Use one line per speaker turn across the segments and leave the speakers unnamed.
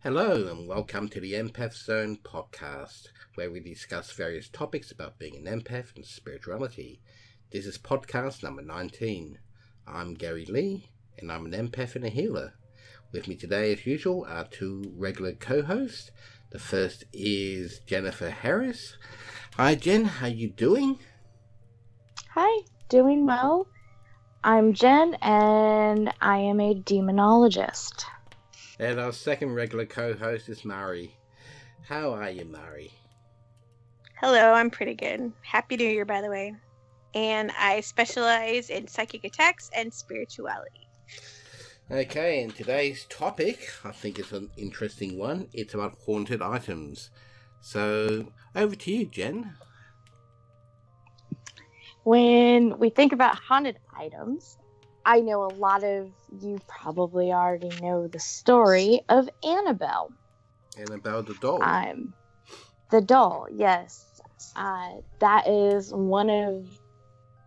Hello and welcome to the Empath Zone podcast, where we discuss various topics about being an empath and spirituality. This is podcast number 19. I'm Gary Leigh, and I'm an empath and a healer. With me today, as usual, are two regular co-hosts. The first is Jennifer Harris. Hi Jen, how you doing?
Hi, doing well. I'm Jen, and I am a demonologist.
And our second regular co-host is Mari. How are you, Mari?
Hello, I'm pretty good. Happy New Year, by the way. And I specialize in psychic attacks and spirituality.
Okay, and today's topic, I think it's an interesting one. It's about haunted items. So, over to you, Jen.
When we think about haunted items, I know a lot of you probably already know the story of Annabelle.
Annabelle the doll.
The doll, yes. That is one of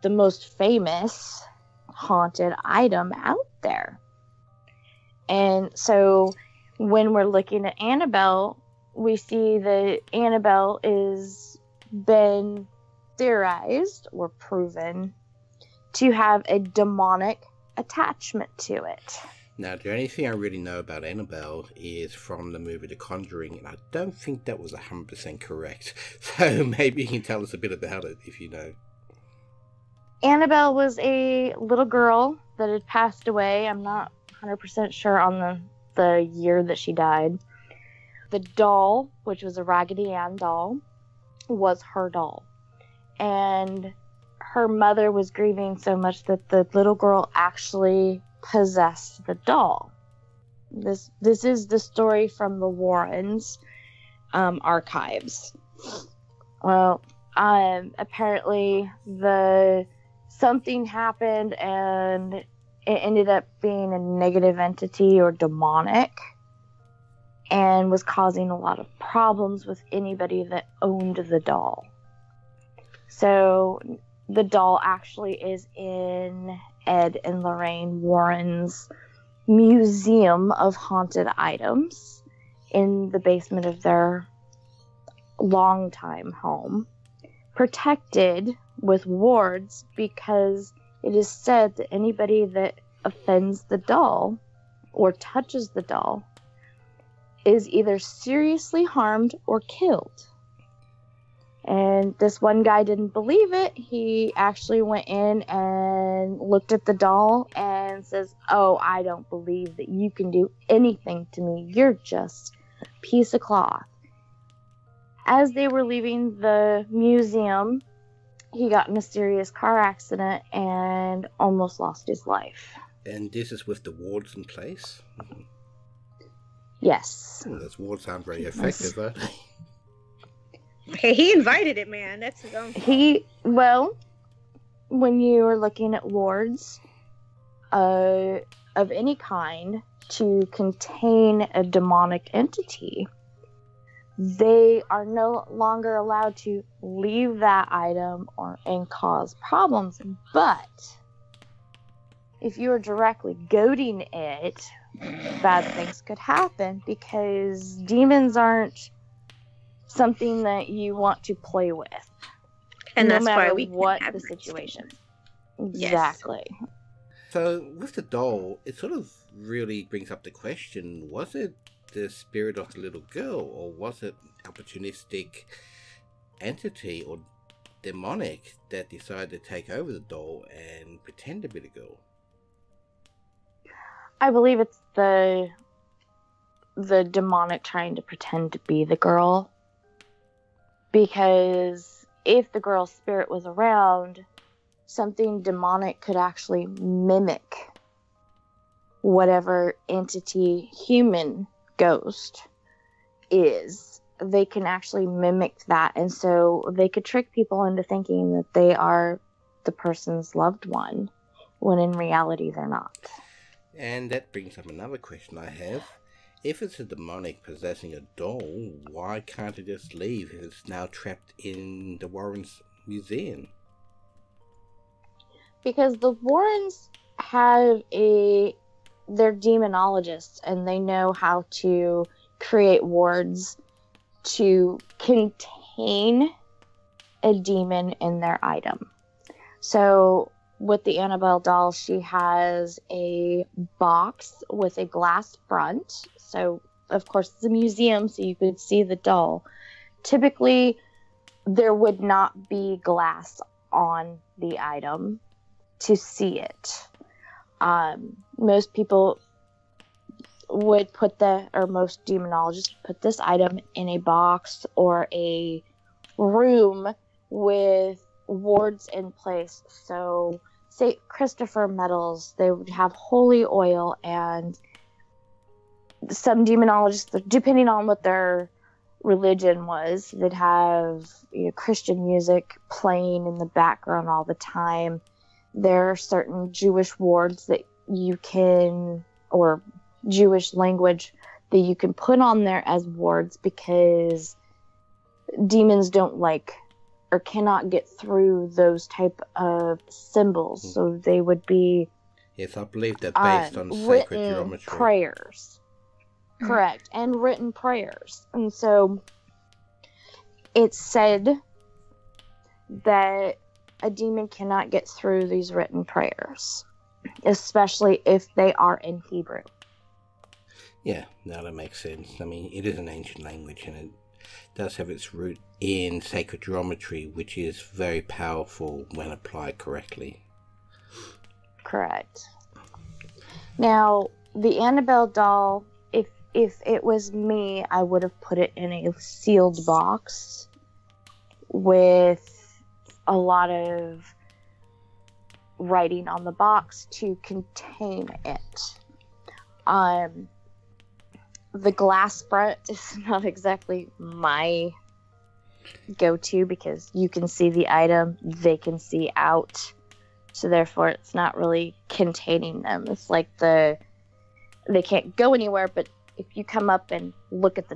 the most famous haunted item out there. And so when we're looking at Annabelle, we see that Annabelle is been theorized or proven to have a demonic attachment to it.
Now, the only thing I really know about Annabelle is from the movie The Conjuring, and I don't think that was 100% correct. So maybe you can tell us a bit about it if you know.
Annabelle was a little girl that had passed away. I'm not 100% sure on the year that she died. The doll, which was a Raggedy Ann doll, was her doll. And her mother was grieving so much that the little girl actually possessed the doll. This is the story from the Warrens archives. Well, apparently something happened and it ended up being a negative entity or demonic and was causing a lot of problems with anybody that owned the doll. So the doll actually is in Ed and Lorraine Warren's Museum of Haunted Items in the basement of their longtime home, protected with wards because it is said that anybody that offends the doll or touches the doll is either seriously harmed or killed. And this one guy didn't believe it. He actually went in and looked at the doll and says, "Oh, I don't believe that you can do anything to me. You're just a piece of cloth." As they were leaving the museum, he got in a serious car accident and almost lost his life.
And this is with the wards in place? Mm-hmm.
Yes.
Well, those wards aren't very effective, are they?
Hey, he invited it, man. That's his own fault.
When you are looking at wards of any kind to contain a demonic entity, they are no longer allowed to leave that item and cause problems. But if you are directly goading it, bad things could happen because demons aren't something that you want to play with.
And
no
that's
matter
why we
what
have
the situation.
Yes.
Exactly.
So, with the doll, it sort of really brings up the question, was it the spirit of the little girl, or was it an opportunistic entity or demonic that decided to take over the doll and pretend to be the girl?
I believe it's the demonic trying to pretend to be the girl. Because if the girl's spirit was around, something demonic could actually mimic whatever entity, human ghost is. They can actually mimic that, and so they could trick people into thinking that they are the person's loved one, when in reality they're not.
And that brings up another question I have. If it's a demonic possessing a doll, why can't it just leave if it's now trapped in the Warrens Museum?
Because the Warrens have they're demonologists, and they know how to create wards to contain a demon in their item. So with the Annabelle doll, she has a box with a glass front. So, of course, it's a museum, so you could see the doll. Typically, there would not be glass on the item to see it. Most people would most demonologists put this item in a box or a room with wards in place. So, St. Christopher medals, they would have holy oil, and some demonologists, depending on what their religion was, they'd have Christian music playing in the background all the time. There are certain Jewish wards that you can, or Jewish language that you can put on there as wards, because demons don't like or cannot get through those type of symbols. So they would be,
yes, I believe they're based on sacred geometry.
Prayers. Correct. And written prayers. And so it's said that a demon cannot get through these written prayers, especially if they are in Hebrew.
Yeah, no, that makes sense. I mean, it is an ancient language, and it does have its root in sacred geometry, which is very powerful when applied correctly.
Correct. Now, the Annabelle doll, if it was me, I would have put it in a sealed box with a lot of writing on the box to contain it. The glass front is not exactly my go-to, because you can see the item, they can see out, so therefore it's not really containing them. It's like they can't go anywhere, but if you come up and look at the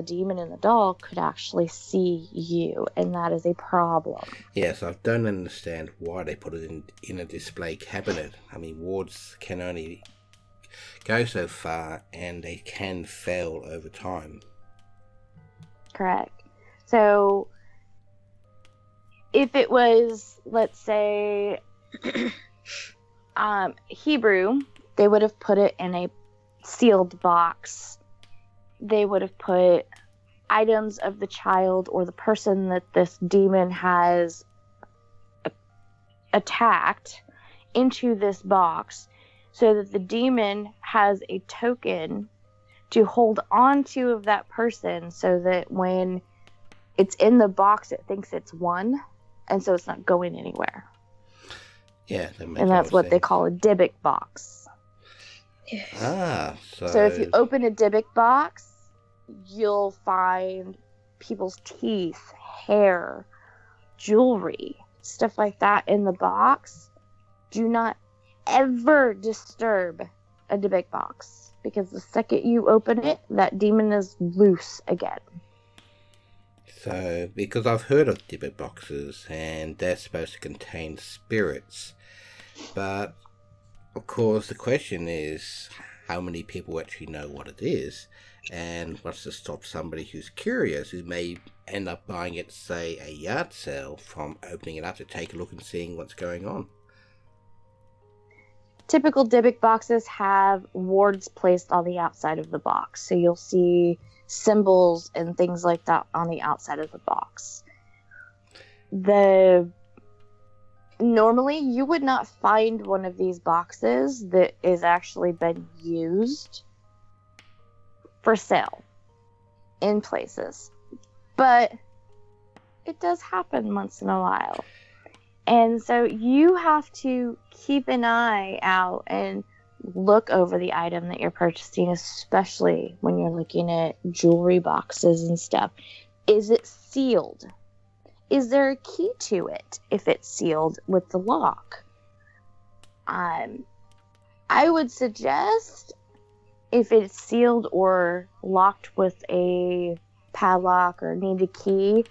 demon in the doll could actually see you, and that is a problem.
Yes, I don't understand why they put it in a display cabinet. I mean, wards can only go so far, and they can fail over time.
Correct. So, if it was, let's say, Hebrew, they would have put it in a sealed box. They would have put items of the child or the person that this demon has attacked into this box, so that the demon has a token to hold on to of that person, so that when it's in the box, it thinks it's won, and so it's not going anywhere.
Yeah,
and that's what they call a Dybbuk box. So if you open a Dybbuk box, you'll find people's teeth, hair, jewelry, stuff like that in the box. Do not ever disturb a Dybbuk box, because the second you open it, that demon is loose again.
So, because I've heard of Dybbuk boxes, and they're supposed to contain spirits, but of course the question is, how many people actually know what it is, and what's to stop somebody who's curious, who may end up buying it, say, a yard sale, from opening it up to take a look and seeing what's going on?
Typical Dybbuk boxes have wards placed on the outside of the box, so you'll see symbols and things like that on the outside of the box. Normally, you would not find one of these boxes that is actually been used for sale in places, but it does happen once in a while. And so you have to keep an eye out and look over the item that you're purchasing, especially when you're looking at jewelry boxes and stuff. Is it sealed? Is there a key to it if it's sealed with the lock? I would suggest, if it's sealed or locked with a padlock or need a key,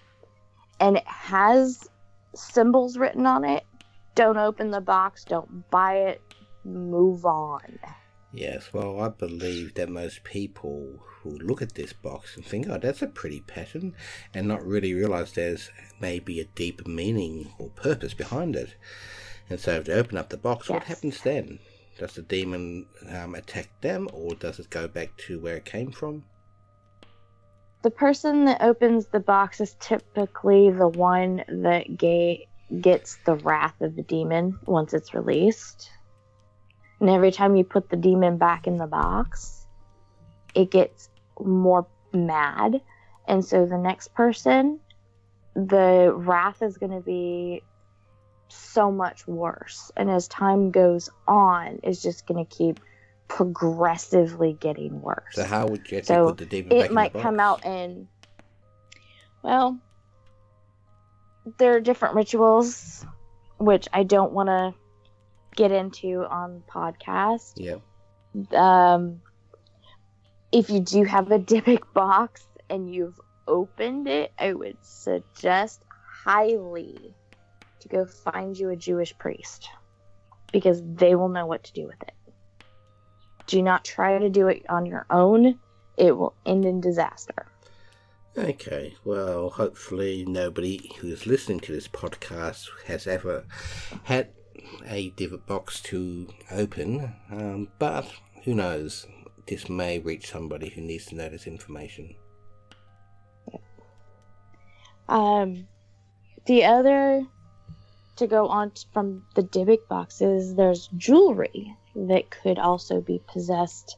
and it has symbols written on it, don't open the box, don't buy it, move on.
Yes, well, I believe that most people who look at this box and think, oh, that's a pretty pattern, and not really realise there's maybe a deeper meaning or purpose behind it. And so if they open up the box, what happens then? Does the demon attack them, or does it go back to where it came from?
The person that opens the box is typically the one that gets the wrath of the demon once it's released. And every time you put the demon back in the box, it gets more mad. And so the next person, the wrath is going to be so much worse. And as time goes on, it's just going to keep progressively getting worse.
So how would you put the demon back in the box?
It might come out in, well, there are different rituals, which I don't want to get into on podcast.
Yeah.
If you do have a Dybbuk box and you've opened it, I would suggest highly to go find you a Jewish priest, because they will know what to do with it. Do not try to do it on your own. It will end in disaster.
Okay, well, hopefully nobody who is listening to this podcast has ever had a Dybbuk box to open, but who knows, this may reach somebody who needs to know this information.
The other, to go on from the Dybbuk boxes, there's jewelry that could also be possessed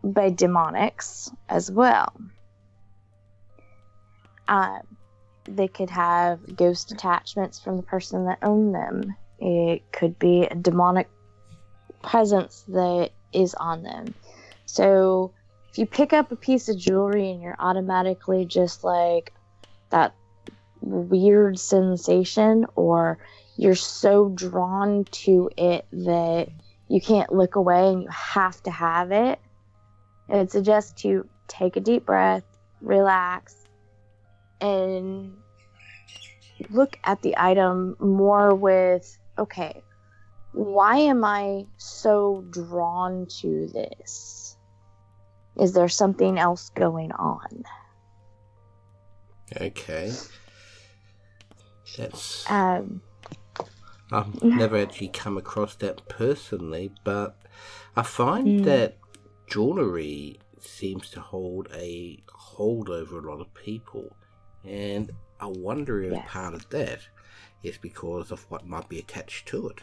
by demonics as well. They could have ghost attachments from the person that owned them. It could be a demonic presence that is on them. So if you pick up a piece of jewelry and you're automatically just like that weird sensation, or you're so drawn to it that you can't look away and you have to have it, I'd suggest to take a deep breath, relax, and look at the item more with, okay, why am I so drawn to this? Is there something else going on?
Okay. That's... I've never actually come across that personally, but I find that jewellery seems to hold a hold over a lot of people. And I wonder if part of that is because of what might be attached to it.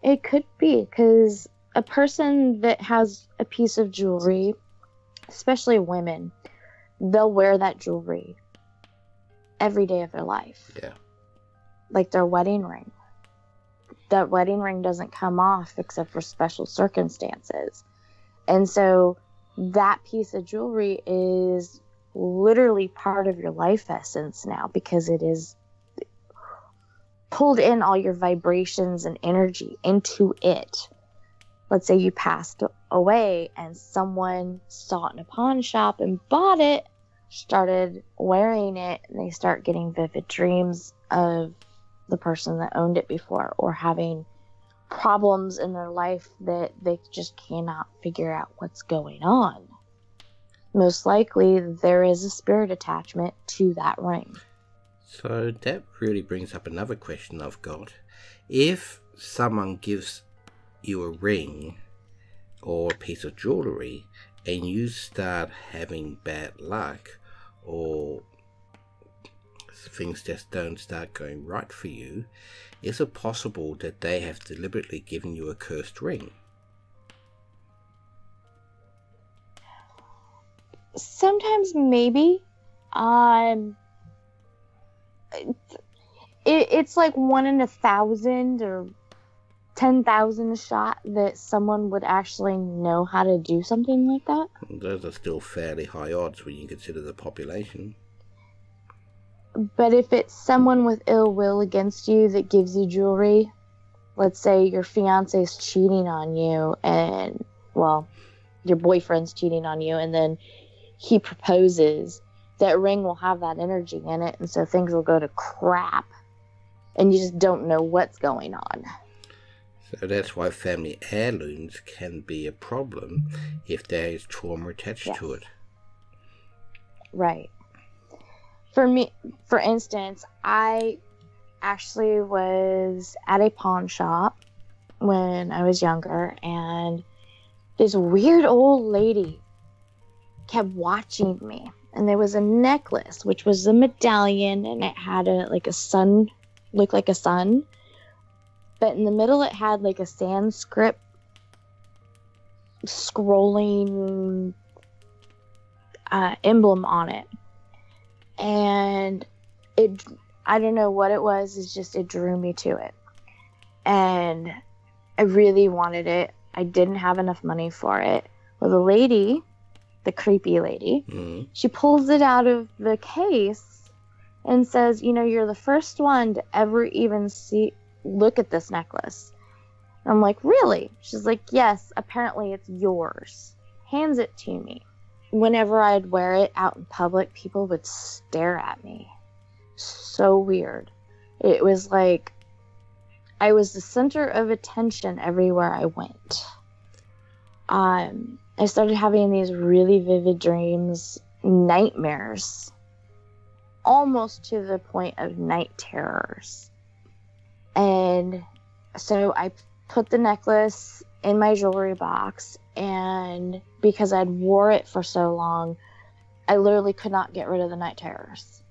It could be, because a person that has a piece of jewelry, especially women, they'll wear that jewelry every day of their life.
Yeah.
Like their wedding ring. That wedding ring doesn't come off except for special circumstances. And so that piece of jewelry is literally part of your life essence now, because it is pulled in all your vibrations and energy into it. Let's say you passed away and someone saw it in a pawn shop and bought it, started wearing it, and they start getting vivid dreams of the person that owned it before, or having problems in their life that they just cannot figure out what's going on. Most likely there is a spirit attachment to that ring.
So that really brings up another question I've got. If someone gives you a ring or a piece of jewellery and you start having bad luck, or things just don't start going right for you, is it possible that they have deliberately given you a cursed ring?
Sometimes maybe. It's like 1 in 1,000 or 10,000 shot that someone would actually know how to do something like that.
Those are still fairly high odds when you consider the population.
But if it's someone with ill will against you that gives you jewelry, let's say your fiance's cheating on you, and, well, your boyfriend's cheating on you, and then he proposes, that ring will have that energy in it, and so things will go to crap, and you just don't know what's going on.
So that's why family heirlooms can be a problem if there is trauma attached to it.
Right. For me, for instance, I actually was at a pawn shop when I was younger, and this weird old lady kept watching me. And there was a necklace, which was a medallion, and it had a sun, looked like a sun. But in the middle, it had like a Sanskrit scrolling emblem on it. And I don't know what it was, it's just, it drew me to it. And I really wanted it. I didn't have enough money for it. Well, the lady, the creepy lady, she pulls it out of the case and says, you're the first one to ever even look at this necklace. And I'm like, really? She's like, yes, apparently it's yours. Hands it to me. Whenever I'd wear it out in public, people would stare at me. So weird. It was like I was the center of attention everywhere I went. I started having these really vivid dreams, nightmares, almost to the point of night terrors. And so I put the necklace in my jewelry box, and because I'd wore it for so long, I literally could not get rid of the night terrors.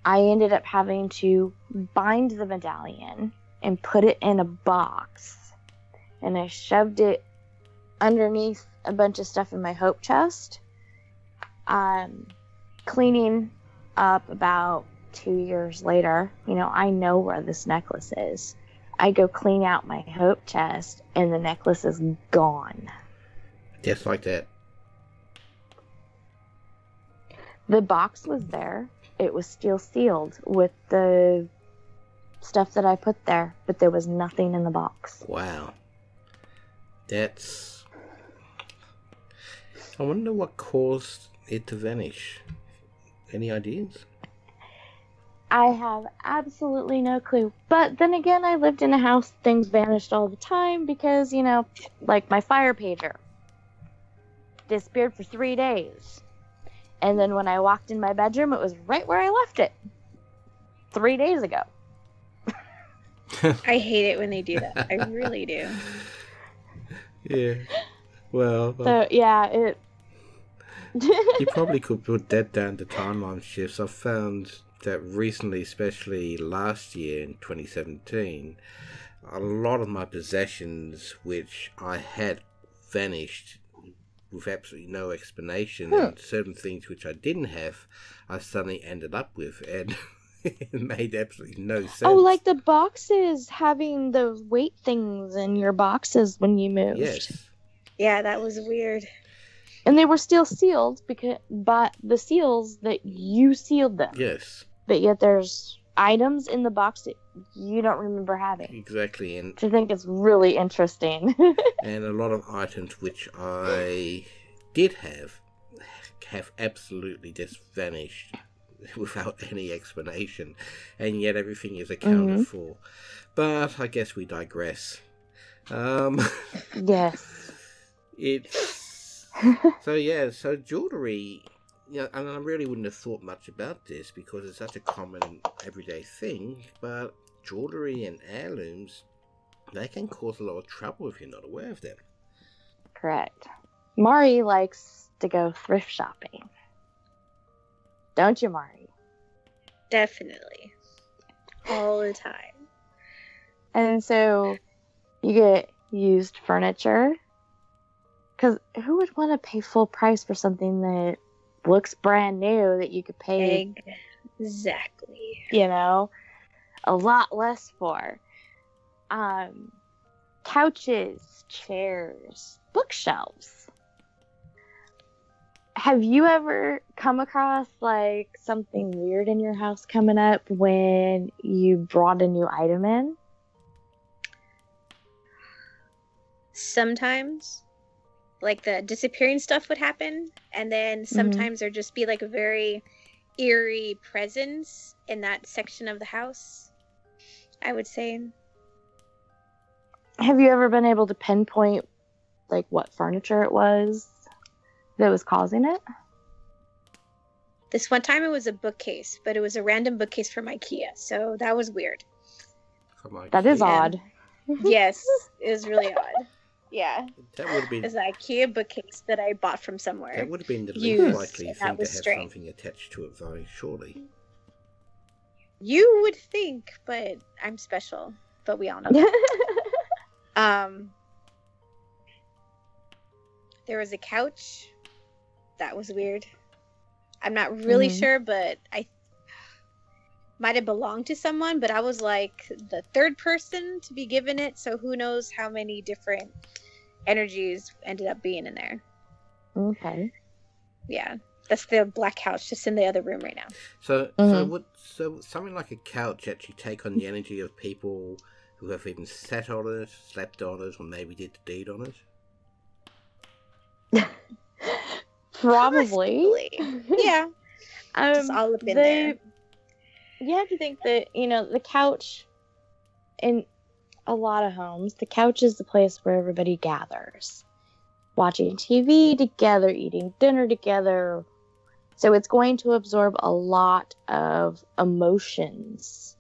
I ended up having to bind the medallion and put it in a box, and I shoved it underneath a bunch of stuff in my hope chest. Cleaning up about 2 years later, I know where this necklace is. I go clean out my hope chest, and the necklace is gone.
Just like that.
The box was there. It was still sealed with the stuff that I put there, but there was nothing in the box.
Wow. I wonder what caused it to vanish. Any ideas?
I have absolutely no clue. But then again, I lived in a house, things vanished all the time because, like my fire pager disappeared for 3 days. And then when I walked in my bedroom, it was right where I left it 3 days ago.
I hate it when they do that. I really do.
Yeah. Well.
So, yeah,
you probably could put that down to timeline shifts. I've found that recently, especially last year in 2017, a lot of my possessions which I had vanished with absolutely no explanation, and certain things which I didn't have I suddenly ended up with, and it made absolutely no sense.
Oh, like the boxes, having those weight things in your boxes when you moved.
Yes.
Yeah, that was weird.
And they were still sealed by the seals that you sealed them.
Yes.
But yet there's items in the box that you don't remember having.
Exactly. And
I think it's really interesting.
and a lot of items which I did have absolutely just vanished without any explanation. And yet everything is accounted for. But I guess we digress.
Yes.
So jewellery, and I really wouldn't have thought much about this because it's such a common everyday thing, but jewellery and heirlooms, they can cause a lot of trouble if you're not aware of them.
Correct. Mari likes to go thrift shopping. Don't you, Mari?
Definitely. All the time.
And so you get used furniture. Because who would want to pay full price for something that looks brand new that you could pay...
Exactly.
A lot less for? Couches, chairs, bookshelves. Have you ever come across, something weird in your house coming up when you brought a new item in?
Sometimes. Like the disappearing stuff would happen, and then sometimes there'd just be a very eerie presence in that section of the house, I would say.
Have you ever been able to pinpoint, like, what furniture it was that was causing it?
This one time it was a bookcase, but it was a random bookcase from IKEA, so that was weird.
That is odd.
Yes, it was really odd. Yeah.
That would have been...
It's an IKEA bookcase that I bought from somewhere.
That would have been the least likely thing to have
strange.
something attached to it, very surely.
You would think, but I'm special. But we all know that. There was a couch. That was weird. I'm not really sure, but I might have belonged to someone, but I was like the third person to be given it, so who knows how many different energies ended up being in there.
Okay.
Yeah. That's the black couch just in the other room right now.
So so something like a couch actually take on the energy of people who have even sat on it, slept on it, or maybe did the deed on it?
Probably.
Yeah. Just all up in there.
You have to think that, the couch, in a lot of homes, the couch is the place where everybody gathers. Watching TV together, eating dinner together. So it's going to absorb a lot of emotions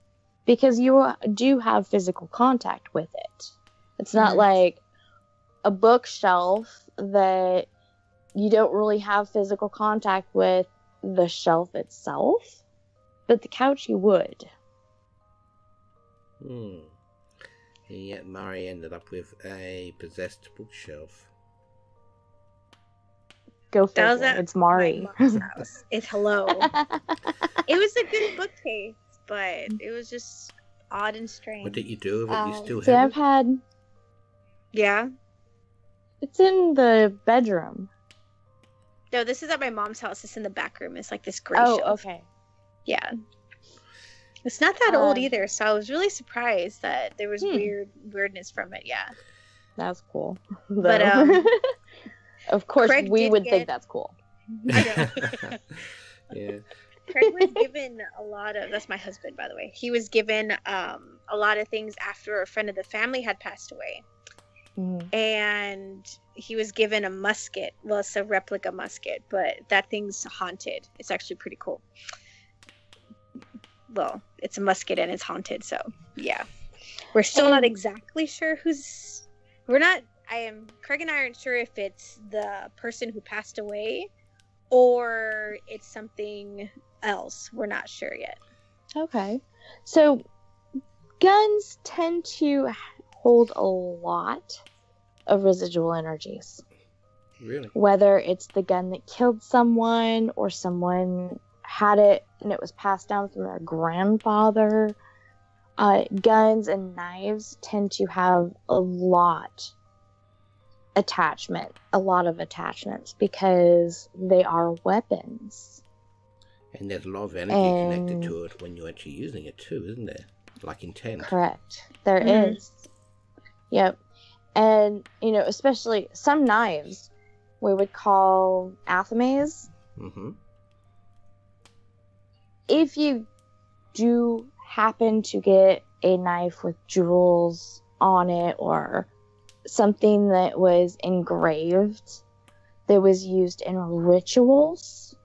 because you do have physical contact with it. It's not like a bookshelf that you don't really have physical contact with the shelf itself, but the couch you would.
And yet Mari ended up with a possessed bookshelf.
Go figure. It's Mari.
House. It's hello. It was a good bookcase, but it was just odd and strange.
What did you do with it? You still
see,
have
I've had...
Yeah?
It's in the bedroom.
No, this is at my mom's house. It's in the back room. It's like this gray
shelf.
shelf.
Okay.
Yeah. It's not that old either, so I was really surprised that there was weirdness from it, yeah.
That's cool.
But,
of course,
Craig
we would think that's cool.
I know.
Yeah.
Craig was given a lot of... That's my husband, by the way. He was given a lot of things after a friend of the family had passed away. And he was given a musket. Well, it's a replica musket, but that thing's haunted. It's actually pretty cool. Well, it's a musket and it's haunted, so yeah. We're still not exactly sure who's... Craig and I aren't sure if it's the person who passed away or it's something else. We're not sure yet.
Okay. So, guns tend to hold a lot of residual energies.
Really?
Whether it's the gun that killed someone or someone had it and it was passed down from their grandfather. Guns and knives tend to have a lot of attachments because they are weapons.
And there's a lot of energy connected to it when you're actually using it too, isn't there? Like intent.
Correct. There is. Yep. And, especially some knives we would call athames. If you do happen to get a knife with jewels on it or something that was engraved that was used in rituals,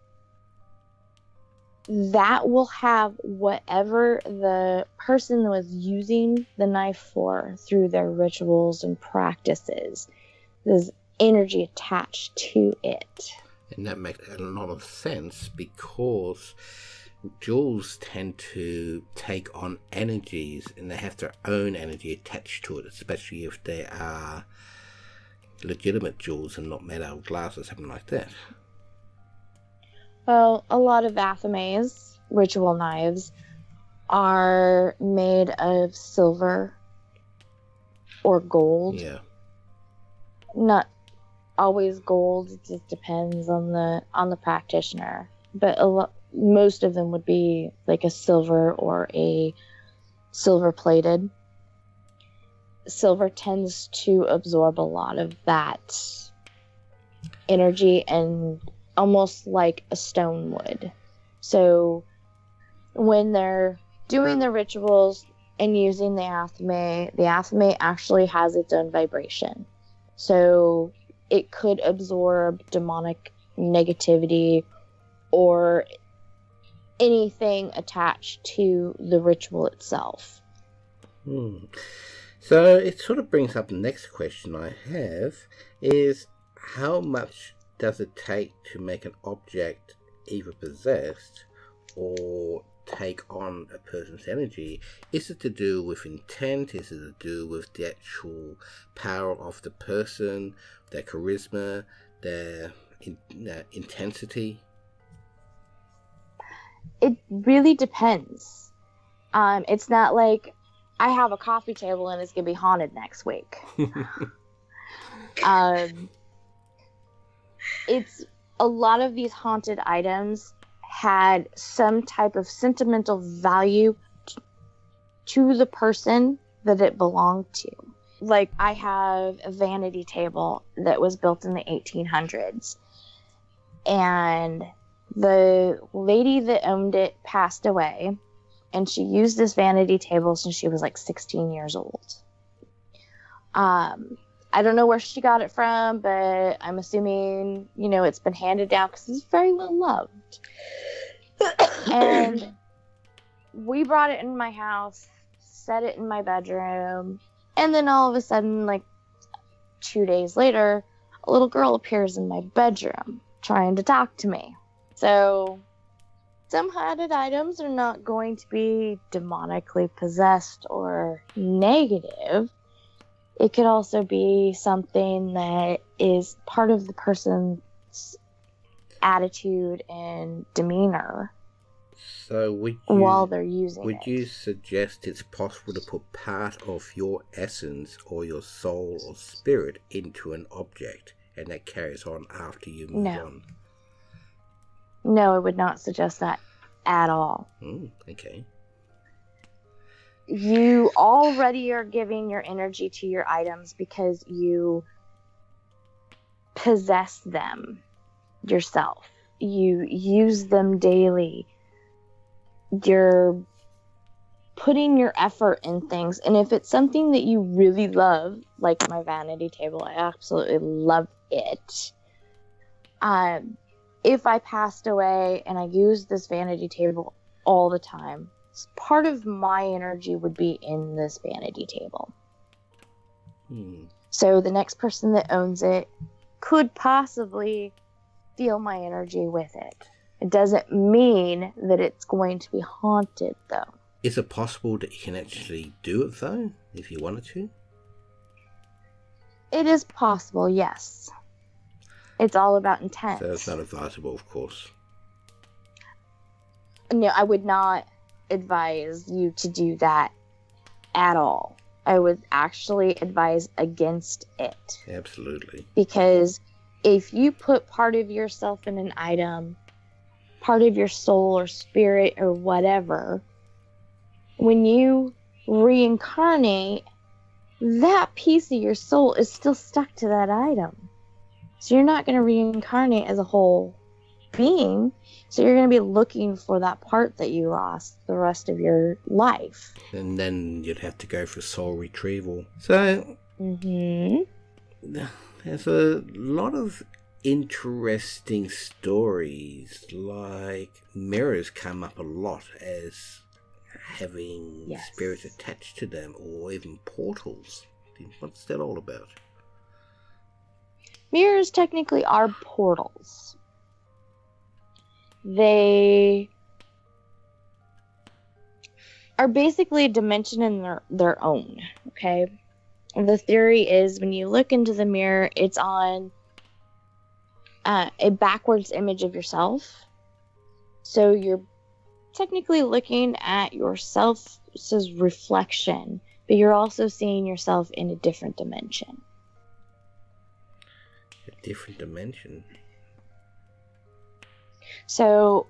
that will have whatever the person was using the knife for through their rituals and practices. There's energy attached to it.
And that makes a lot of sense because jewels tend to take on energies and they have their own energy attached to it, especially if they are legitimate jewels and not made out of glass or something like that.
Well, a lot of athames, ritual knives, are made of silver or gold.
Yeah.
Not always gold, it just depends on the practitioner. But most of them would be like a silver or a silver plated. Silver tends to absorb a lot of that energy and almost like a stone would. So when they're doing the rituals, and using the athame actually has its own vibration. So it could absorb demonic negativity or anything attached to the ritual itself.
So it sort of brings up the next question I have is, how much does it take to make an object either possessed or take on a person's energy? Is it to do with intent? Is it to do with the actual power of the person, their charisma, their intensity?
It really depends. It's not like I have a coffee table and it's going to be haunted next week. It's a lot of these haunted items had some type of sentimental value to the person that it belonged to. Like, I have a vanity table that was built in the 1800s, and the lady that owned it passed away, and she used this vanity table since she was like 16 years old. I don't know where she got it from, but I'm assuming, it's been handed down because it's very well loved. And we brought it in my house, set it in my bedroom, and then all of a sudden, like 2 days later, a little girl appears in my bedroom trying to talk to me. So some haunted items are not going to be demonically possessed or negative. It could also be something that is part of the person's attitude and demeanor.
So
while they're using it.
Would you suggest it's possible to put part of your essence or your soul or spirit into an object and that carries on after you move on?
No, I would not suggest that at all.
Okay.
You already are giving your energy to your items because you possess them yourself. You use them daily. You're putting your effort in things. And if it's something that you really love, like my vanity table, I absolutely love it. If I passed away and I used this vanity table all the time, part of my energy would be in this vanity table. So the next person that owns it could possibly feel my energy with it. It doesn't mean that it's going to be haunted, though.
Is it possible that you can actually do it, though, if you wanted to?
It is possible, yes. It's all about intent.
So it's not advisable, of course.
No, I would not advise you to do that at all. I would actually advise against it.
Absolutely.
Because if you put part of yourself in an item, part of your soul or spirit or whatever, when you reincarnate, that piece of your soul is still stuck to that item. So you're not going to reincarnate as a whole being. So you're going to be looking for that part that you lost the rest of your life.
And then you'd have to go for soul retrieval. So there's a lot of interesting stories, like mirrors come up a lot as having spirits attached to them, or even portals. What's that all about?
Mirrors technically are portals. They are basically a dimension in their own, okay? And the theory is when you look into the mirror, it's on a backwards image of yourself. So you're technically looking at yourself's reflection, but you're also seeing yourself in a different dimension.
A different dimension?
So,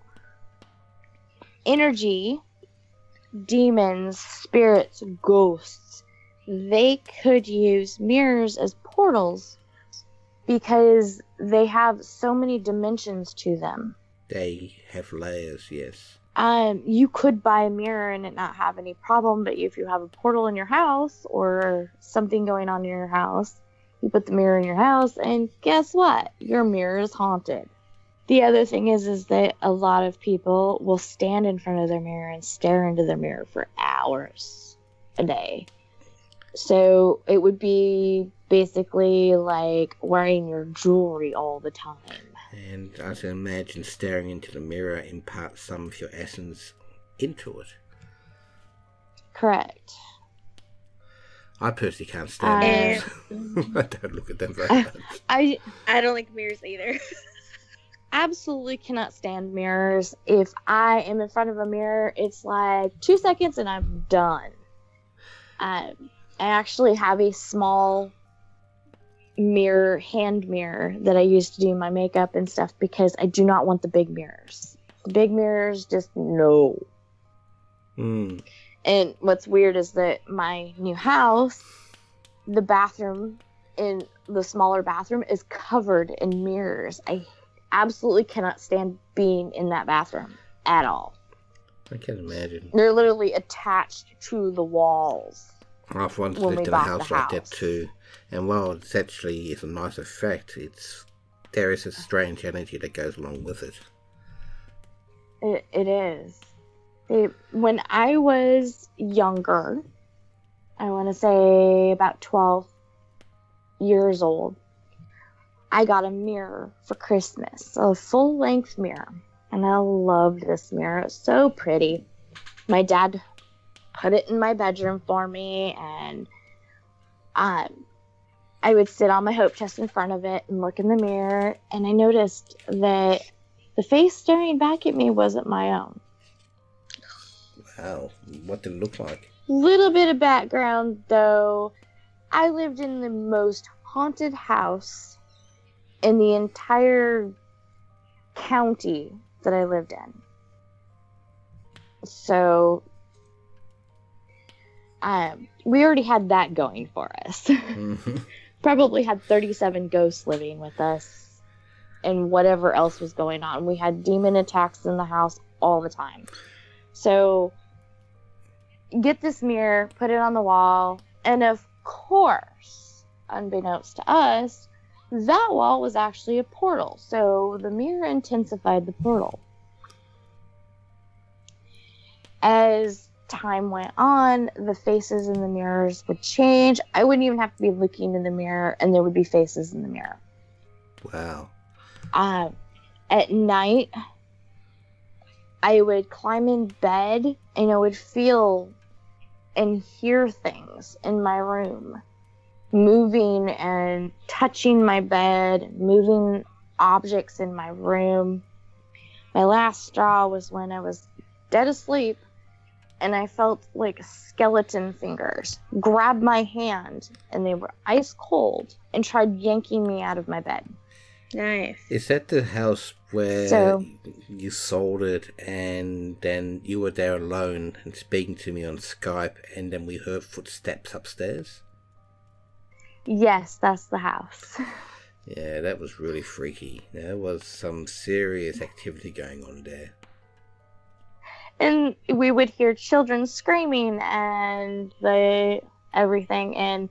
energy, demons, spirits, ghosts, they could use mirrors as portals because they have so many dimensions to them.
They have layers, yes.
You could buy a mirror and it not have any problem, but if you have a portal in your house or something going on in your house, you put the mirror in your house, and guess what? Your mirror is haunted. The other thing is that a lot of people will stand in front of their mirror and stare into their mirror for hours a day. So it would be basically like wearing your jewelry all the time.
And I can imagine staring into the mirror imparts some of your essence into it.
Correct.
I personally can't stand mirrors. I don't look at them very much.
I don't like mirrors either.
Absolutely cannot stand mirrors. If I am in front of a mirror, it's like 2 seconds and I'm done. I actually have a small mirror, hand mirror, that I use to do my makeup and stuff because I do not want the big mirrors. The big mirrors, just no. And what's weird is that my new house, the bathroom in the smaller bathroom is covered in mirrors. I absolutely cannot stand being in that bathroom at all.
I can imagine.
They're literally attached to the walls.
I've once lived in a house like that too, and while it's actually a nice effect, there is a strange energy that goes along with it.
It is. When I was younger, I want to say about 12 years old, I got a mirror for Christmas, a full-length mirror, and I loved this mirror. It was so pretty. My dad put it in my bedroom for me, and I would sit on my hope chest in front of it and look in the mirror, and I noticed that the face staring back at me wasn't my own.
Wow, what did it look like?
Little bit of background, though. I lived in the most haunted house in the entire county that I lived in. So, we already had that going for us. Probably had 37 ghosts living with us and whatever else was going on. We had demon attacks in the house all the time. So, get this mirror, put it on the wall, and of course, unbeknownst to us, that wall was actually a portal. So the mirror intensified the portal. As time went on, the faces in the mirrors would change. I wouldn't even have to be looking in the mirror, and there would be faces in the mirror.
Wow.
At night, I would climb in bed, and I would feel and hear things in my room, moving and touching my bed, moving objects in my room. My last straw was when I was dead asleep, and I felt like skeleton fingers grab my hand, and they were ice cold, and tried yanking me out of my bed.
Nice.
Is that the house where you sold it and then you were there alone and speaking to me on Skype and then we heard footsteps upstairs?
Yes, that's the house.
Yeah, that was really freaky. There was some serious activity going on there.
And we would hear children screaming and everything and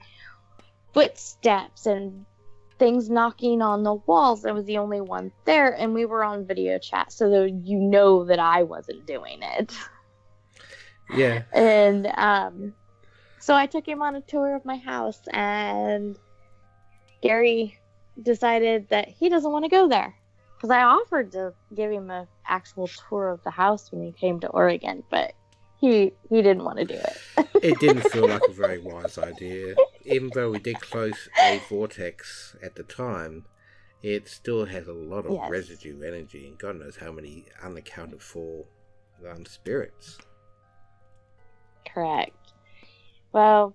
footsteps and things knocking on the walls. I was the only one there, and we were on video chat, so that you know that I wasn't doing it.
Yeah.
And so I took him on a tour of my house, and Gary decided that he doesn't want to go there. Because I offered to give him an actual tour of the house when he came to Oregon, but he didn't want to do it.
It didn't feel like a very wise idea. Even though we did close a vortex at the time, it still has a lot of residue energy, and God knows how many unaccounted for spirits.
Correct. Well,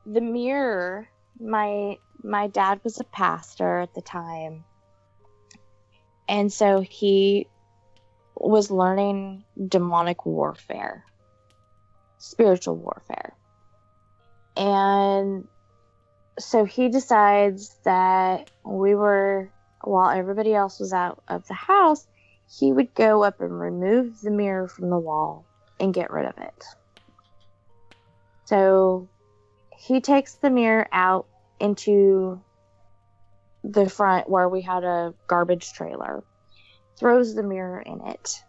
the mirror, my dad was a pastor at the time, and so he was learning demonic warfare, spiritual warfare. And so he decides that while everybody else was out of the house, he would go up and remove the mirror from the wall and get rid of it. So he takes the mirror out into the front where we had a garbage trailer, throws the mirror in it.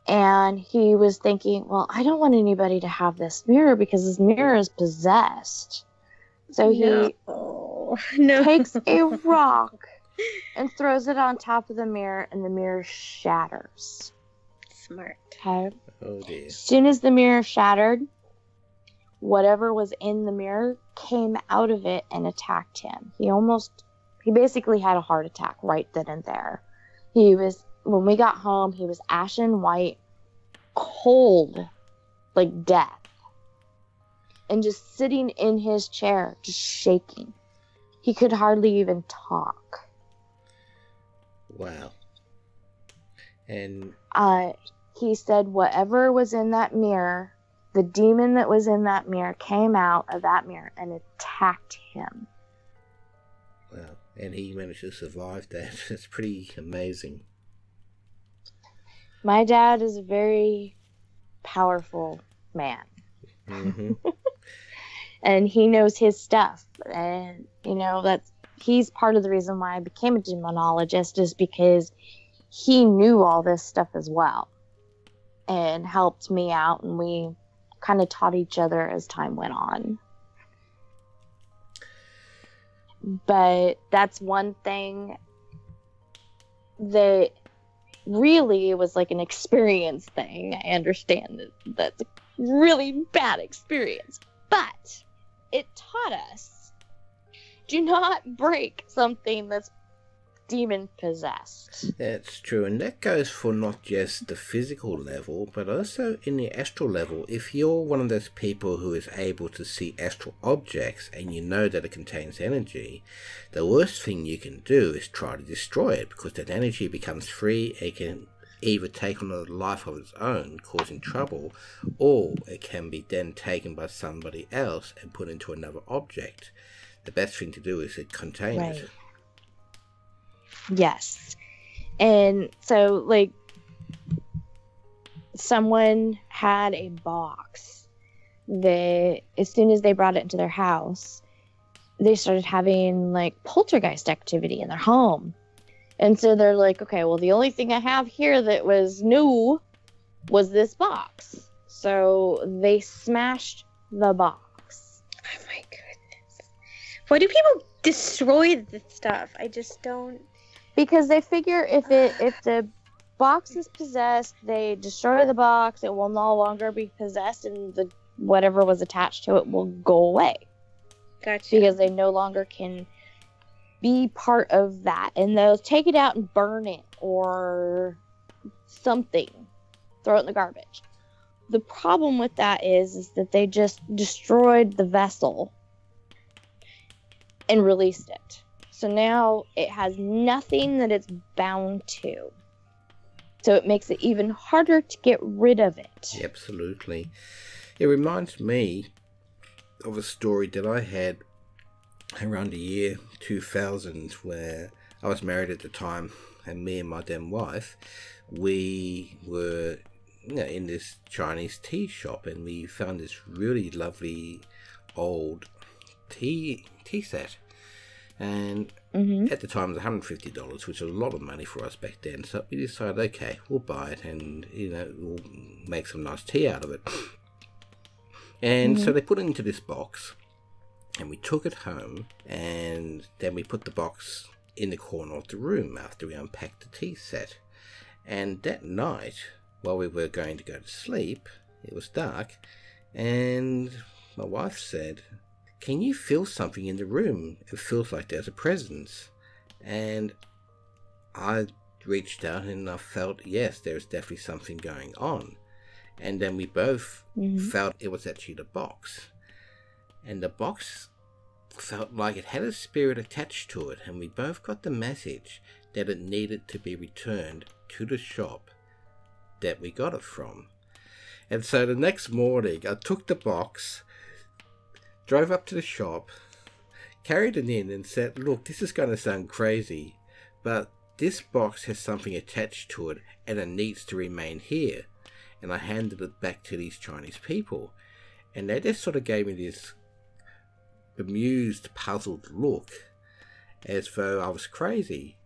And he was thinking, well, I don't want anybody to have this mirror because this mirror is possessed. So he takes a rock and throws it on top of the mirror, and the mirror shatters.
Smart.
Okay.
Oh dear.
As soon as the mirror shattered, whatever was in the mirror came out of it and attacked him. He basically had a heart attack right then and there. When we got home, he was ashen white, cold, like death. And just sitting in his chair, just shaking. He could hardly even talk.
Wow. And
he said whatever was in that mirror, the demon that was in that mirror came out of that mirror and attacked him.
wow. And he managed to survive that. It's pretty amazing.
My dad is a very powerful man.
Mm-hmm.
And he knows his stuff. And, he's part of the reason why I became a demonologist, is because he knew all this stuff as well and helped me out, and we kind of taught each other as time went on. But that's one thing that really was like an experience thing. I understand that that's a really bad experience, but it taught us, do not break something that's demon possessed.
That's true, and that goes for not just the physical level, but also in the astral level. If you're one of those people who is able to see astral objects and you know that it contains energy, the worst thing you can do is try to destroy it, because that energy becomes free. It can either take on a life of its own, causing trouble, or it can be then taken by somebody else and put into another object. The best thing to do is to contain it.
Yes. And so, someone had a box that, as soon as they brought it into their house, they started having, poltergeist activity in their home. And so they're like, okay, well, the only thing I have here that was new was this box. So they smashed the box.
Oh my goodness. Why do people destroy this stuff? I just don't.
Because they figure if the box is possessed, they destroy the box, it will no longer be possessed, and whatever was attached to it will go away.
Gotcha.
Because they no longer can be part of that, and they'll take it out and burn it or something, throw it in the garbage. The problem with that is that they just destroyed the vessel and released it. So now it has nothing that it's bound to. So it makes it even harder to get rid of it.
Absolutely. It reminds me of a story that I had around the year 2000, where I was married at the time, and me and my then wife, we were in this Chinese tea shop, and we found this really lovely old tea set. And at the time it was $150, which was a lot of money for us back then. So we decided, okay, we'll buy it, and we'll make some nice tea out of it. And so they put it into this box, and we took it home, and then we put the box in the corner of the room after we unpacked the tea set. And that night, while we were going to go to sleep, it was dark, and my wife said, "Can you feel something in the room? It feels like there's a presence." And I reached out and I felt, yes, there's definitely something going on. And then we both felt it was actually the box. And the box felt like it had a spirit attached to it, and we both got the message that it needed to be returned to the shop that we got it from. And so the next morning I took the box, drove up to the shop, carried it in and said, "Look, this is going to sound crazy, but this box has something attached to it and it needs to remain here. And I handed it back to these Chinese people. And they just sort of gave me this bemused, puzzled look, as though I was crazy.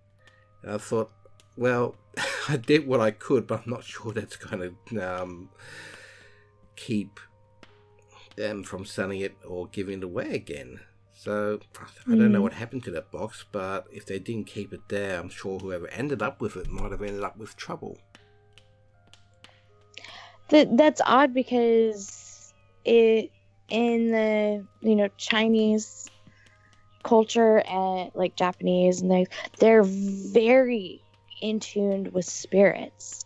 And I thought, well, I did what I could, but I'm not sure that's going to keep them from selling it or giving it away again. So I don't know what happened to that box, but if they didn't keep it there, I'm sure whoever ended up with it might have ended up with trouble.
That's odd, because in the Chinese culture and like Japanese, and they're very in tune with spirits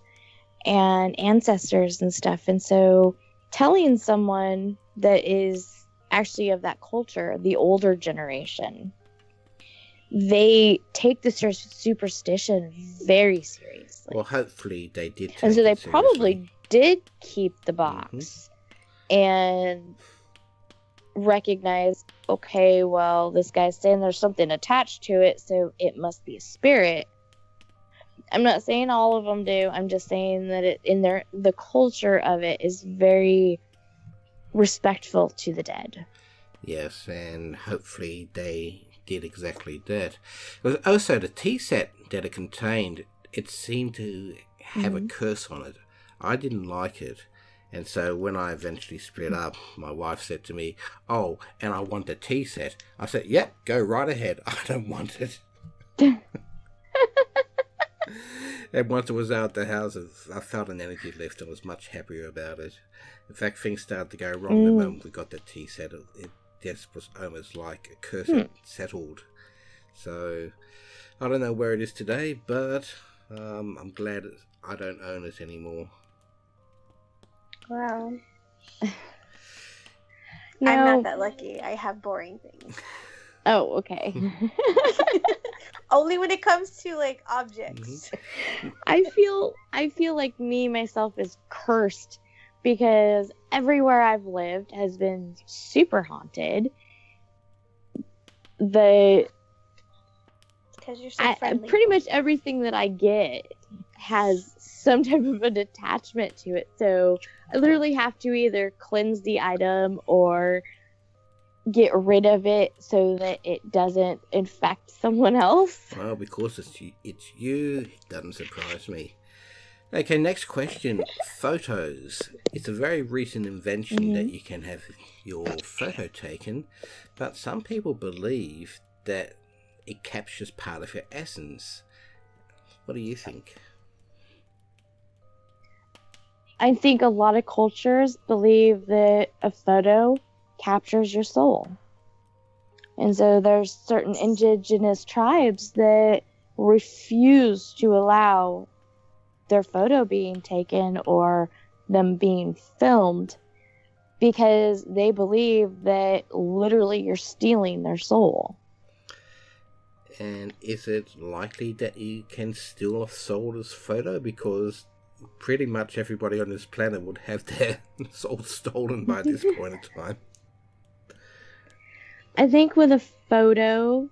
and ancestors and stuff, and so telling someone that is actually of that culture, the older generation, they take the superstition very seriously.
Well, hopefully they did take
and so they
it seriously.
probably did keep the box and recognize, okay, well, this guy's saying there's something attached to it, so it must be a spirit. I'm not saying all of them do. I'm just saying that the culture of it is very respectful to the dead.
Yes, and hopefully they did exactly that. It was also the tea set that it contained. It seemed to have a curse on it. I didn't like it. And so when I eventually split up, my wife said to me, "Oh, and I want the tea set." I said, "Yep, go right ahead. I don't want it." And once it was out the house, I felt an energy lift and was much happier about it. In fact, things started to go wrong the moment we got the tea set. It just was almost like a curse had settled. So, I don't know where it is today, but I'm glad I don't own it anymore.
Wow.
No.
I'm not that lucky. I have boring things.
Oh, okay.
Only when it comes to like objects.
I feel like me myself is cursed, because everywhere I've lived has been super haunted.
Because you're so friendly.
Pretty much everything that I get has some type of an attachment to it, so I literally have to either cleanse the item or get rid of it so that it doesn't infect someone else.
Well, because it's you, it doesn't surprise me. Okay, next question. Photos. It's a very recent invention that you can have your photo taken, but some people believe that it captures part of your essence. What do you think?
I think a lot of cultures believe that a photo captures your soul. And so there's certain indigenous tribes that refuse to allow their photo being taken or them being filmed, because they believe that literally you're stealing their soul.
And is it likely that you can steal a soul's photo? Because pretty much everybody on this planet would have their soul stolen by this point in time.
I think with a photo,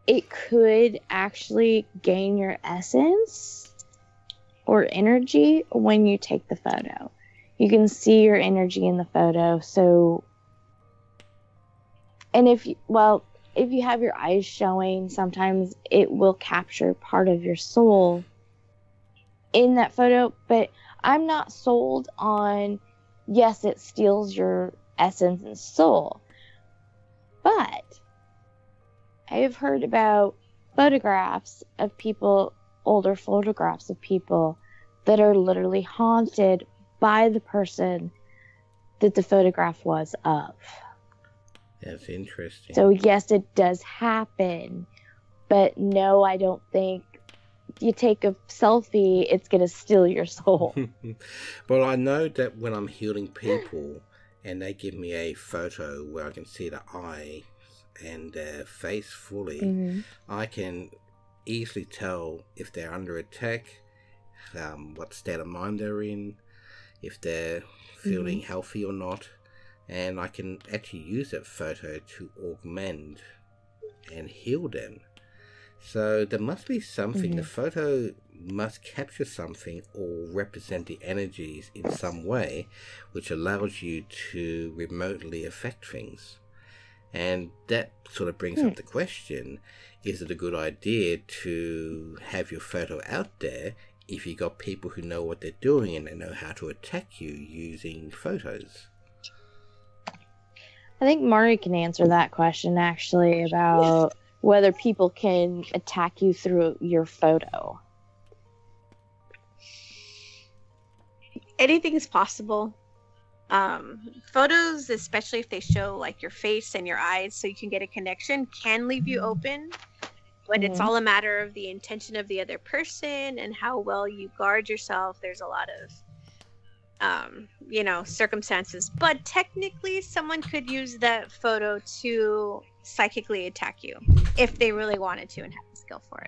it could actually gain your essence or energy when you take the photo. You can see your energy in the photo. So, and if you have your eyes showing, sometimes it will capture part of your soul in that photo. But I'm not sold on, yes, it steals your essence and soul. But I have heard about photographs of people, older photographs of people that are literally haunted by the person that the photograph was of.
That's interesting.
So yes, it does happen. But no, I don't think you take a selfie, it's going to steal your soul.
Well, I know that when I'm healing people and they give me a photo where I can see the eye and their face fully, I can easily tell if they're under attack, what state of mind they're in, if they're feeling healthy or not, and I can actually use that photo to augment and heal them. So there must be something. The photo must capture something or represent the energies in some way, which allows you to remotely affect things. And that sort of brings up the question, is it a good idea to have your photo out there if you got people who know what they're doing and they know how to attack you using photos?
I think Mari can answer that question, actually, about whether people can attack you through your photo.
Anything is possible. Photos, especially if they show like your face and your eyes so you can get a connection, can leave you open. But it's all a matter of the intention of the other person and how well you guard yourself. There's a lot of circumstances. But technically, someone could use that photo to psychically attack you if they really wanted to and have the skill for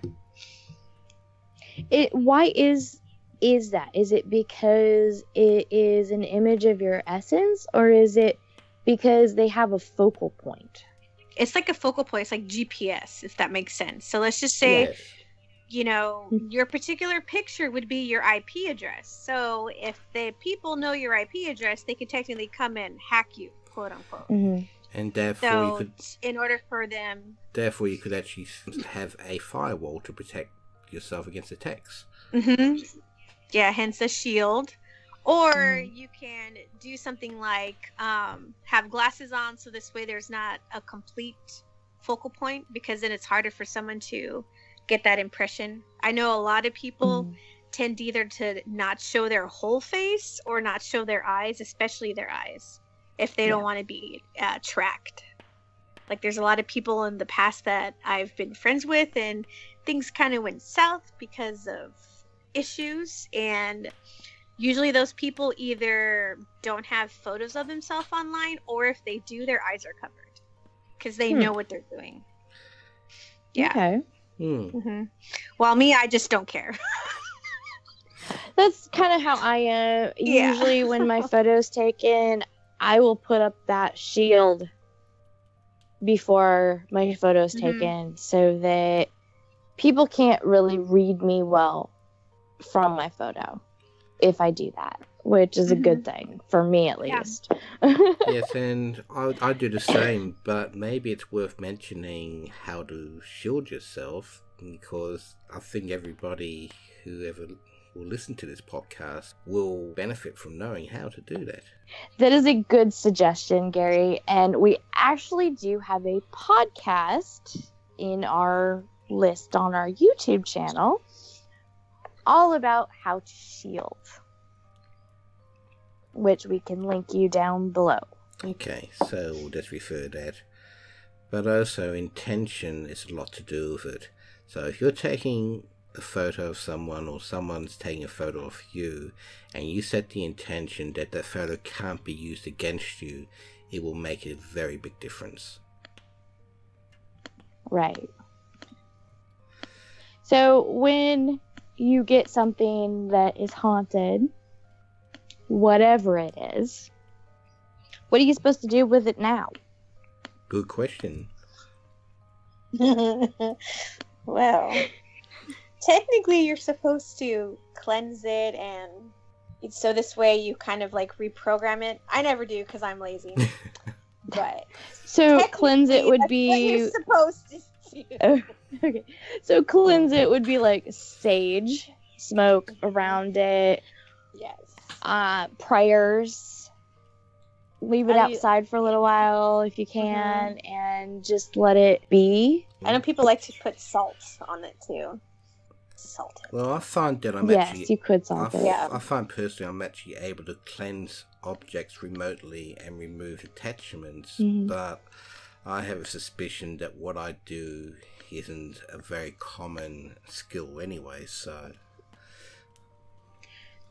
it.
Why is that? Is it because it is an image of your essence, or is it because they have a focal point?
It's like a focal point. It's like GPS, if that makes sense. So let's just say, your particular picture would be your IP address. So if the people know your IP address, they could technically come in, hack you, quote unquote.
Mm-hmm. And therefore,
you
could actually have a firewall to protect yourself against attacks.
Mm-hmm. Yeah, hence a shield. Or you can do something like have glasses on, so this way there's not a complete focal point, because then it's harder for someone to get that impression. I know a lot of people tend either to not show their whole face or not show their eyes, especially their eyes, if they don't want to be tracked. Like, there's a lot of people in the past that I've been friends with, and things kind of went south because of issues, and usually those people either don't have photos of themselves online, or if they do, their eyes are covered because they know what they're doing. Yeah.
Okay.
Mm-hmm. Well, me, I just don't care.
That's kind of how I am. Usually when my photo's taken, I will put up that shield before my photo's taken so that people can't really read me well from my photo if I do that, which is a good thing for me, at least.
Yes, and I do the same, but maybe it's worth mentioning how to shield yourself, because I think everybody who ever will listen to this podcast will benefit from knowing how to do that.
That is a good suggestion, Gary, and we actually do have a podcast in our list on our YouTube channel all about how to shield, which we can link you down below.
Okay, so we'll just refer to that. But also, intention is a lot to do with it. So if you're taking a photo of someone, or someone's taking a photo of you, and you set the intention that that photo can't be used against you, it will make a very big difference.
Right. So when you get something that is haunted, whatever it is, what are you supposed to do with it now?
Good question.
Well, technically you're supposed to cleanse it, and so this way you kind of like reprogram it. I never do because I'm lazy. But
so cleanse it would be
what you're supposed to do.
Okay. So cleanse it would be like sage, smoke around it.
Yes.
Prayers. Leave it outside for a little while if you can, and just let it be.
I know people like to put salt on it too. Salt.
Well, I find that
you could salt it.
I find personally I'm actually able to cleanse objects remotely and remove attachments, but I have a suspicion that what I do isn't a very common skill anyway, so...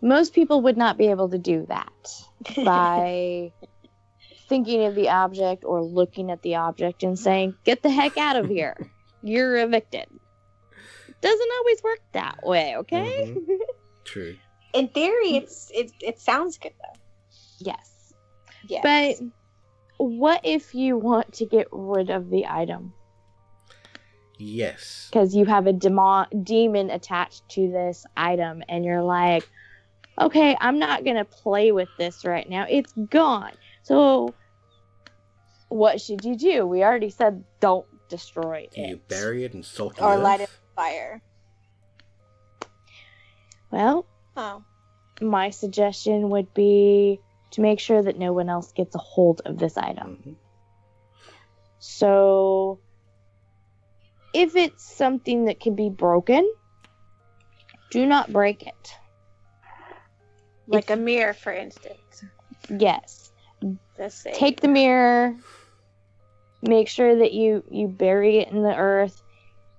Most people would not be able to do that by thinking of the object or looking at the object and saying, "Get the heck out of here. You're evicted." Doesn't always work that way, okay?
True.
In theory, it sounds good though.
Yes.
Yes.
But what if you want to get rid of the item?
Yes.
Because you have a demon attached to this item, and you're like, okay, I'm not going to play with this right now. It's gone. So what should you do? We already said don't destroy it.
You bury it in salty
Or
earth?
light it on fire.
Well, my suggestion would be to make sure that no one else gets a hold of this item.
Mm-hmm.
So if it's something that can be broken, do not break it.
Like a mirror, for instance.
Yes.
Let's say.
Take the mirror, make sure that you bury it in the earth,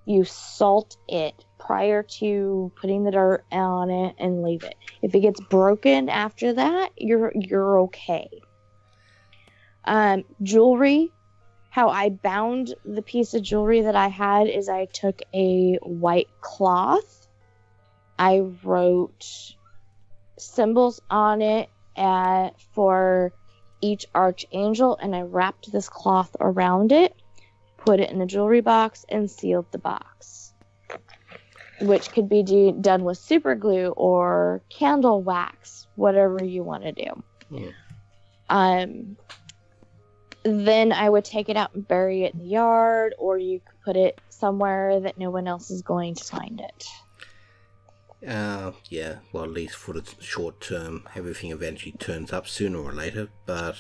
you salt it prior to putting the dirt on it, and leave it. If it gets broken after that, you're okay. Jewelry, how I bound the piece of jewelry that I had is I took a white cloth, I wrote symbols on it for each archangel, and I wrapped this cloth around it, put it in a jewelry box, and sealed the box, which could be done with super glue or candle wax, whatever you want to do.
Yeah.
Then I would take it out and bury it in the yard, or you could put it somewhere that no one else is going to find it.
Yeah, well, at least for the short term, everything eventually turns up sooner or later, but...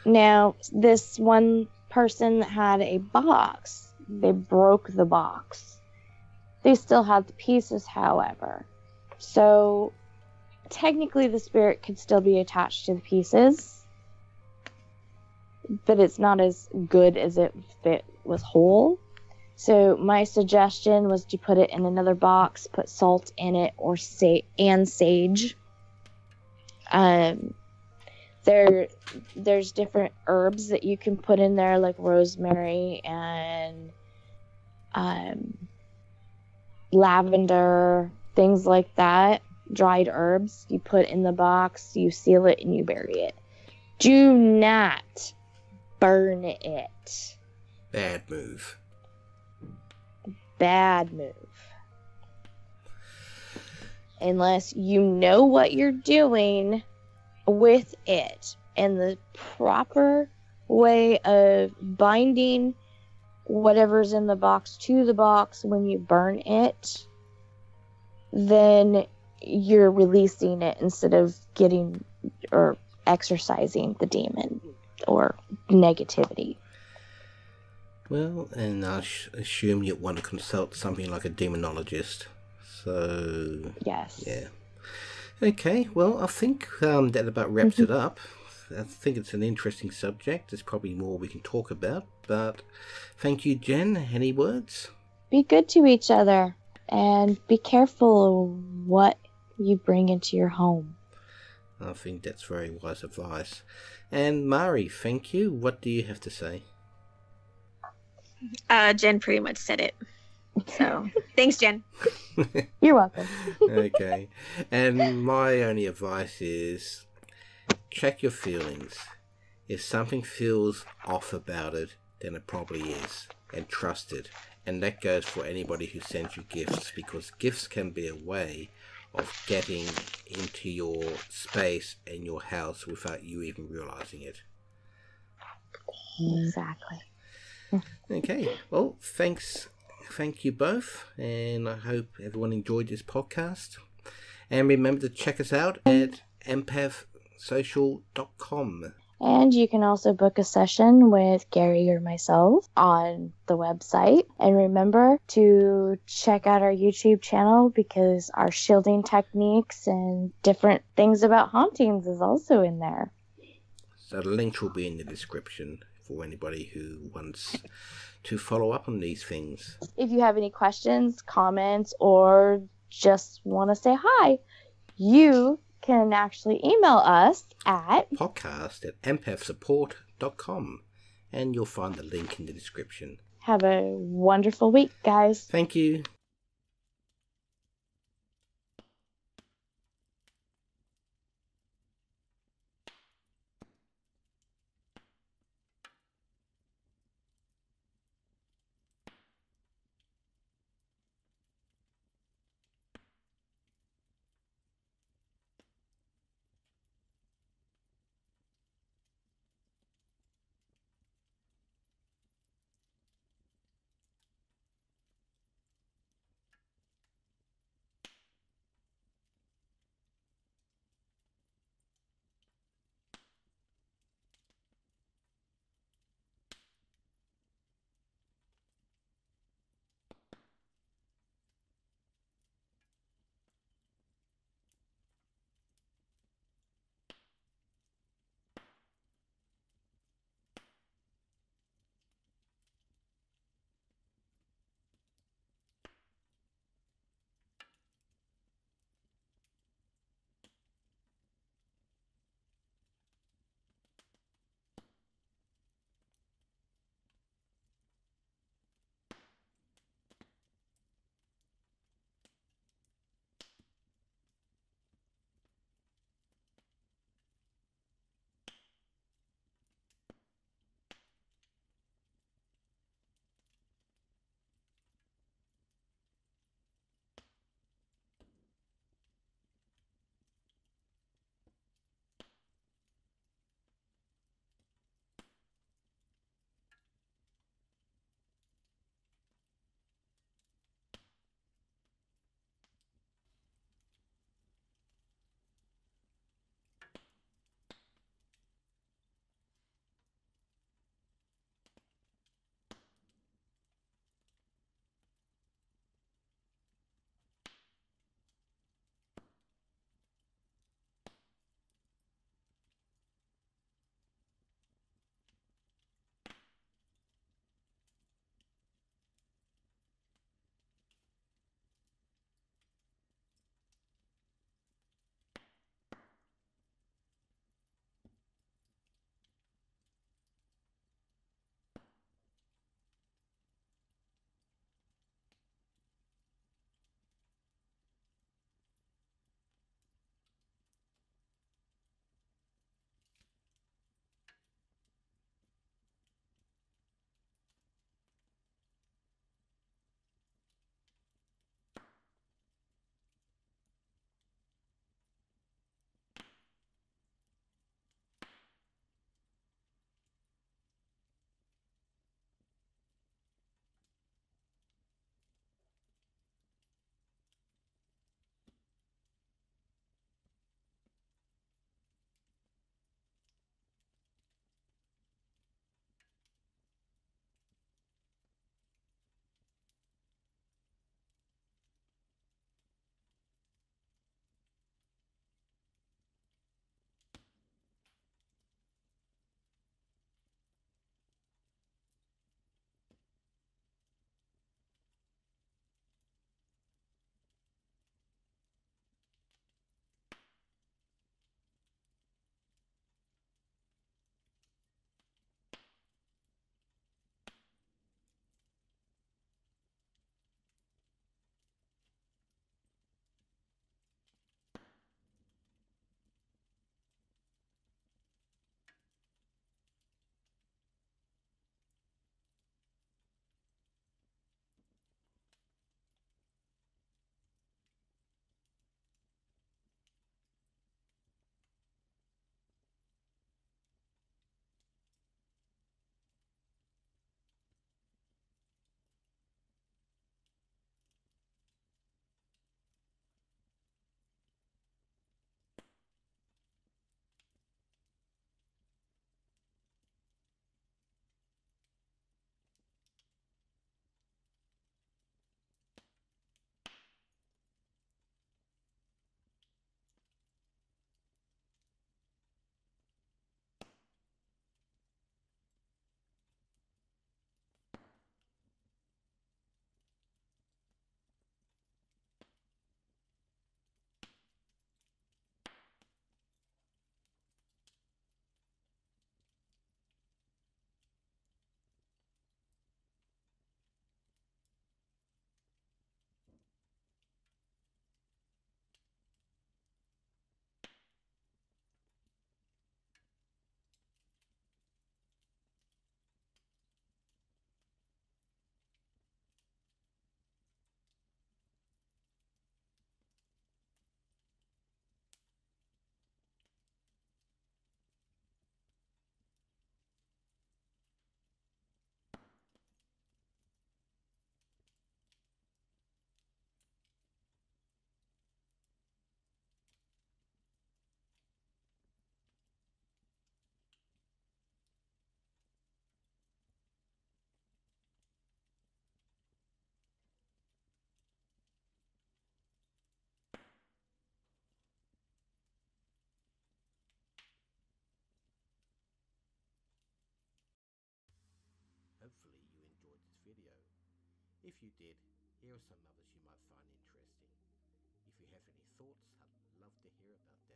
Now, this one person that had a box, they broke the box. They still had the pieces, however. So, technically the spirit could still be attached to the pieces, but it's not as good as if it was whole. So my suggestion was to put it in another box, put salt in it, or sage. There's different herbs that you can put in there, like rosemary and lavender, things like that. Dried herbs you put in the box, you seal it, and you bury it. Do not burn it.
Bad move.
Bad move. Unless you know what you're doing with it and the proper way of binding whatever's in the box to the box when you burn it, then you're releasing it instead of getting or exorcising the demon or negativity.
Well, and I assume you'd want to consult something like a demonologist. So...
Yes.
Yeah. Okay, well, I think that about wraps it up. I think it's an interesting subject. There's probably more we can talk about, but thank you, Jen. Any words?
Be good to each other, and be careful what you bring into your home.
I think that's very wise advice. And Mari, thank you. What do you have to say?
Jen pretty much said it. So, thanks, Jen.
You're welcome.
Okay. And my only advice is check your feelings. If something feels off about it, then it probably is. And trust it. And that goes for anybody who sends you gifts, because gifts can be a way of getting into your space and your house without you even realizing it.
Exactly.
Okay, well, thank you both, and I hope everyone enjoyed this podcast. And remember to check us out at empathsocial.com.
And you can also book a session with Gary or myself on the website. And remember to check out our YouTube channel, because our shielding techniques and different things about hauntings is also in there.
So the links will be in the description for anybody who wants to follow up on these things.
If you have any questions, comments, or just want to say hi, you can actually email us at
podcast@empathsupport.com, and you'll find the link in the description.
Have a wonderful week, guys.
Thank you. If you did, here are some others you might find interesting. If you have any thoughts, I'd love to hear about them.